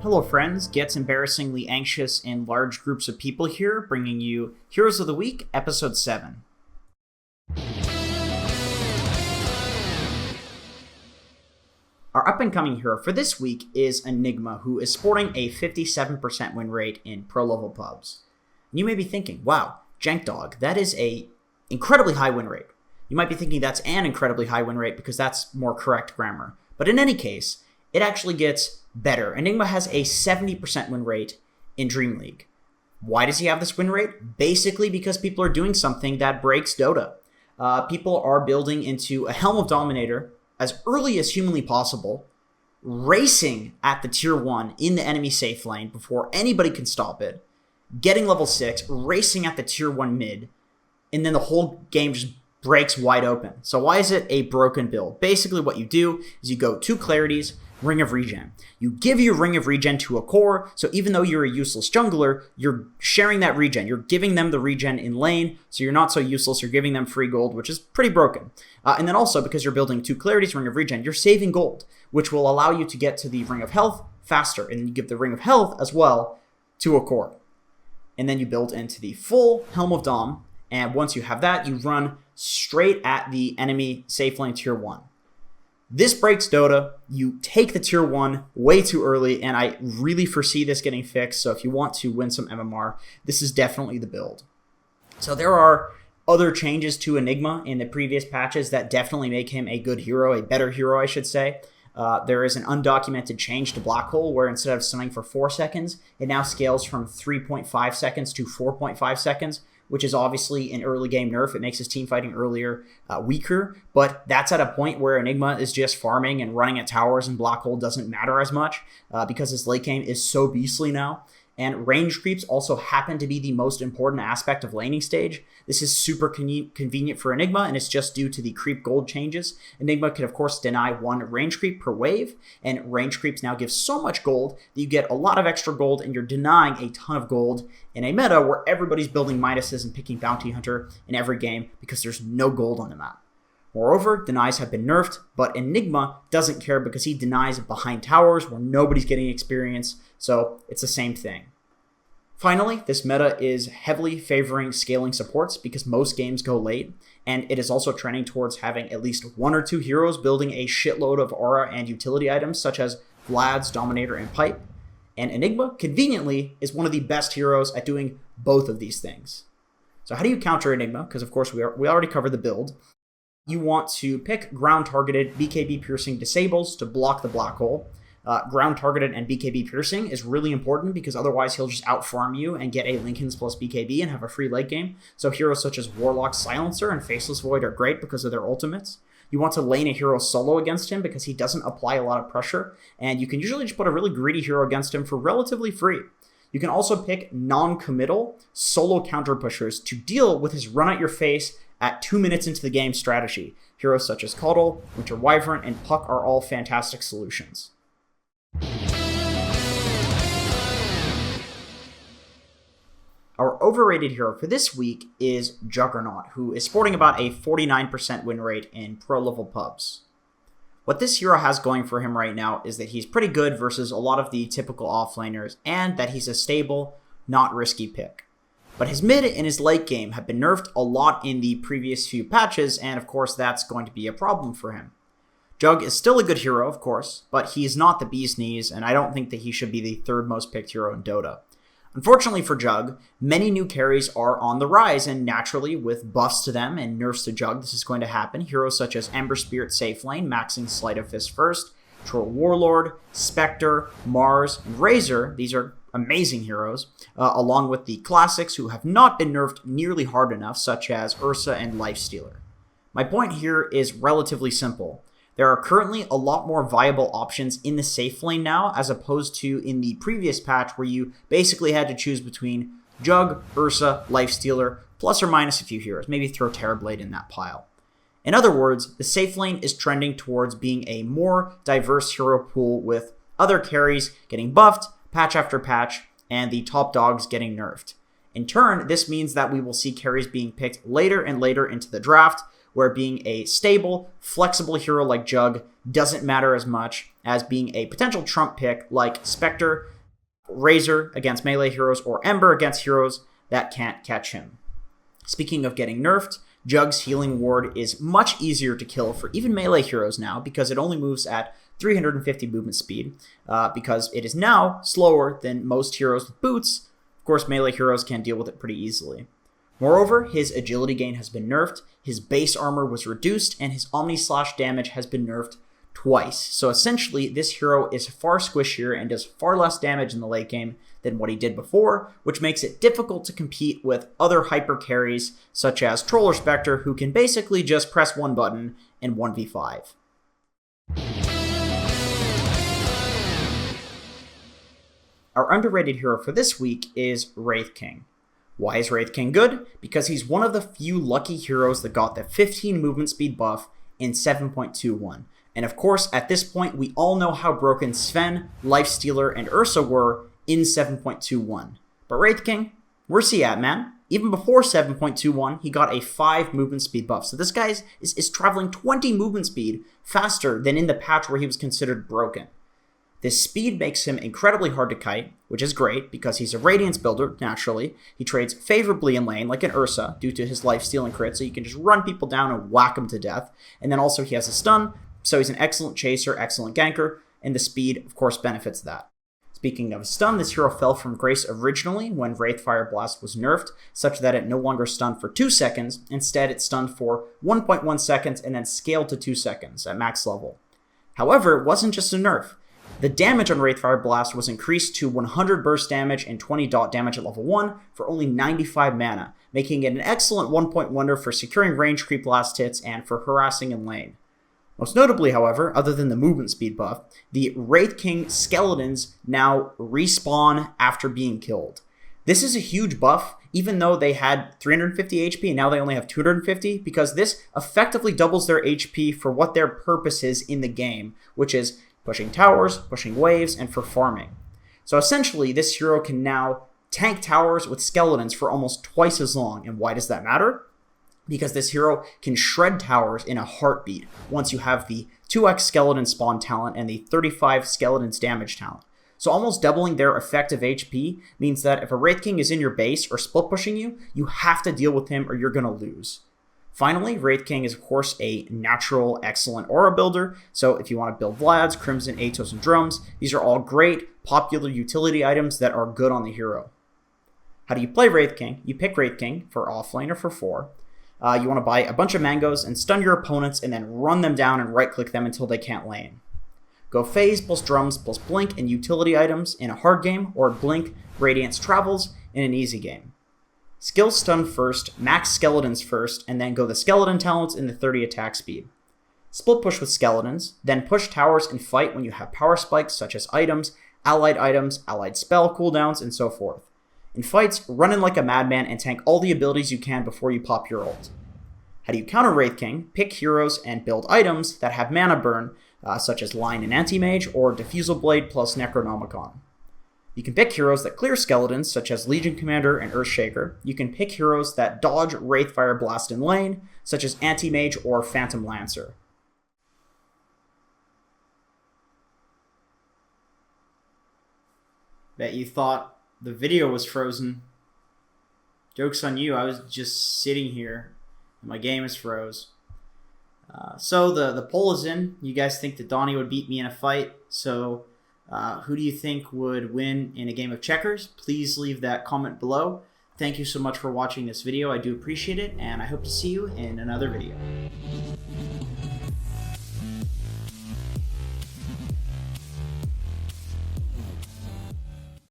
Hello friends, gets embarrassingly anxious in large groups of people here, bringing you Heroes of the Week, Episode 7. Our up-and-coming hero for this week is Enigma, who is sporting a 57% win rate in pro-level pubs. And you may be thinking, wow, Jank Dog, that is a incredibly high win rate. You might be thinking that's an incredibly high win rate because that's more correct grammar. But in any case, it actually gets better. Enigma has a 70% win rate in Dream League. Why does he have this win rate? Basically because people are doing something that breaks Dota. People are building into a Helm of Dominator as early as humanly possible, racing at the tier 1 in the enemy safe lane before anybody can stop it, getting level 6, racing at the tier 1 mid, and then the whole game just breaks wide open. So why is it a broken build? Basically what you do is you go 2 Clarities, Ring of Regen. You give your Ring of Regen to a core, so even though you're a useless jungler, you're sharing that regen. You're giving them the regen in lane, so you're not so useless. You're giving them free gold, which is pretty broken. And then also, because you're building 2 Clarities, Ring of Regen, you're saving gold, which will allow you to get to the Ring of Health faster. And you give the Ring of Health as well to a core. And then you build into the full Helm of Dom, and once you have that, you run straight at the enemy safe lane tier 1. This breaks Dota. You take the tier 1 way too early, and I really foresee this getting fixed. So if you want to win some MMR, this is definitely the build. So there are other changes to Enigma in the previous patches that definitely make him a good hero, a better hero, I should say. There is an undocumented change to Black Hole where instead of stunning for 4 seconds, it now scales from 3.5 seconds to 4.5 seconds, which is obviously an early game nerf. It makes his team fighting earlier weaker, but that's at a point where Enigma is just farming and running at towers, and Black Hole doesn't matter as much because his late game is so beastly now. And range creeps also happen to be the most important aspect of laning stage. This is super convenient for Enigma, and it's just due to the creep gold changes. Enigma can, of course, deny 1 range creep per wave, and range creeps now give so much gold that you get a lot of extra gold, and you're denying a ton of gold in a meta where everybody's building Midases and picking Bounty Hunter in every game because there's no gold on the map. Moreover, denies have been nerfed, but Enigma doesn't care because he denies behind towers where nobody's getting experience, so it's the same thing. Finally, this meta is heavily favoring scaling supports because most games go late, and it is also trending towards having at least 1 or 2 heroes building a shitload of aura and utility items such as Vlad's, Dominator, and Pipe, and Enigma, conveniently, is one of the best heroes at doing both of these things. So how do you counter Enigma? Because of course we already covered the build. You want to pick ground-targeted BKB Piercing Disables to block the Black Hole. Ground-targeted and BKB Piercing is really important because otherwise he'll just out-farm you and get a Linken's plus BKB and have a free late game. So heroes such as Warlock Silencer and Faceless Void are great because of their ultimates. You want to lane a hero solo against him because he doesn't apply a lot of pressure, and you can usually just put a really greedy hero against him for relatively free. You can also pick non-committal solo counter-pushers to deal with his run-at-your-face at 2 minutes into the game strategy. Heroes such as Caudle, Winter Wyvern, and Puck are all fantastic solutions. Our overrated hero for this week is Juggernaut, who is sporting about a 49% win rate in pro-level pubs. What this hero has going for him right now is that he's pretty good versus a lot of the typical offlaners, and that he's a stable, not risky pick. But his mid and his late game have been nerfed a lot in the previous few patches, and of course that's going to be a problem for him. Jug is still a good hero, of course, but he's not the bee's knees, and I don't think that he should be the 3rd most picked hero in Dota. Unfortunately for Jug, many new carries are on the rise, and naturally, with buffs to them and nerfs to Jug, this is going to happen. Heroes such as Ember Spirit Safe Lane, maxing Sleight of Fist first, Troll Warlord, Spectre, Mars, and Razor, these are amazing heroes, along with the classics who have not been nerfed nearly hard enough, such as Ursa and Lifestealer. My point here is relatively simple. There are currently a lot more viable options in the safe lane now, as opposed to in the previous patch where you basically had to choose between Jug, Ursa, Lifestealer, plus or minus a few heroes. Maybe throw Terrorblade in that pile. In other words, the safe lane is trending towards being a more diverse hero pool with other carries getting buffed, patch after patch, and the top dogs getting nerfed. In turn, this means that we will see carries being picked later and later into the draft, where being a stable, flexible hero like Jug doesn't matter as much as being a potential trump pick like Spectre, Razor against melee heroes, or Ember against heroes that can't catch him. Speaking of getting nerfed, Jug's healing ward is much easier to kill for even melee heroes now because it only moves at 350 movement speed, because it is now slower than most heroes with boots. Of course, melee heroes can deal with it pretty easily. Moreover, his agility gain has been nerfed, his base armor was reduced, and his Omni Slash damage has been nerfed twice. So essentially, this hero is far squishier and does far less damage in the late game than what he did before, which makes it difficult to compete with other hyper carries such as Troll or Spectre, who can basically just press one button and 1v5. Our underrated hero for this week is Wraith King. Why is Wraith King good? Because he's one of the few lucky heroes that got the 15 movement speed buff in 7.21. And of course, at this point, we all know how broken Sven, Lifestealer, and Ursa were in 7.21. But Wraith King, where's he at, man? Even before 7.21, he got a 5 movement speed buff. So this guy is traveling 20 movement speed faster than in the patch where he was considered broken. This speed makes him incredibly hard to kite, which is great because he's a Radiance builder, naturally. He trades favorably in lane, like an Ursa, due to his lifesteal and crit, so you can just run people down and whack them to death. And then also he has a stun, so he's an excellent chaser, excellent ganker, and the speed, of course, benefits that. Speaking of stun, this hero fell from grace originally when Wraithfire Blast was nerfed, such that it no longer stunned for 2 seconds. Instead, it stunned for 1.1 seconds and then scaled to 2 seconds at max level. However, it wasn't just a nerf. The damage on Wraithfire Blast was increased to 100 burst damage and 20 dot damage at level 1 for only 95 mana, making it an excellent 1-point wonder for securing range creep last hits and for harassing in lane. Most notably, however, other than the movement speed buff, the Wraith King skeletons now respawn after being killed. This is a huge buff, even though they had 350 HP and now they only have 250, because this effectively doubles their HP for what their purpose is in the game, which is pushing towers, pushing waves, and for farming. So essentially, this hero can now tank towers with skeletons for almost twice as long. And why does that matter? Because this hero can shred towers in a heartbeat once you have the 2x skeleton spawn talent and the 35 skeletons damage talent. So almost doubling their effective HP means that if a Wraith King is in your base or split pushing you, you have to deal with him or you're going to lose. Finally, Wraith King is of course a natural, excellent aura builder, so if you want to build Vlads, Crimson, Atos, and Drums, these are all great, popular utility items that are good on the hero. How do you play Wraith King? You pick Wraith King for offlane or for 4. You want to buy a bunch of mangoes and stun your opponents and then run them down and right-click them until they can't lane. Go Phase plus Drums plus Blink and utility items in a hard game, or Blink, Radiance Travels in an easy game. Skill stun first, max skeletons first, and then go the skeleton talents in the 30 attack speed. Split push with skeletons, then push towers and fight when you have power spikes such as items, allied spell cooldowns, and so forth. In fights, run in like a madman and tank all the abilities you can before you pop your ult. How do you counter Wraith King? Pick heroes and build items that have mana burn, such as Line and Anti-Mage, or Diffusal Blade plus Necronomicon. You can pick heroes that clear skeletons, such as Legion Commander and Earthshaker. You can pick heroes that dodge Wraithfire Blast in lane, such as Anti-Mage or Phantom Lancer. Bet you thought the video was frozen. Joke's on you, I was just sitting here and my game is froze. So the poll is in. You guys think that Donnie would beat me in a fight, so who do you think would win in a game of checkers? Please leave that comment below. Thank you so much for watching this video. I do appreciate it, and I hope to see you in another video.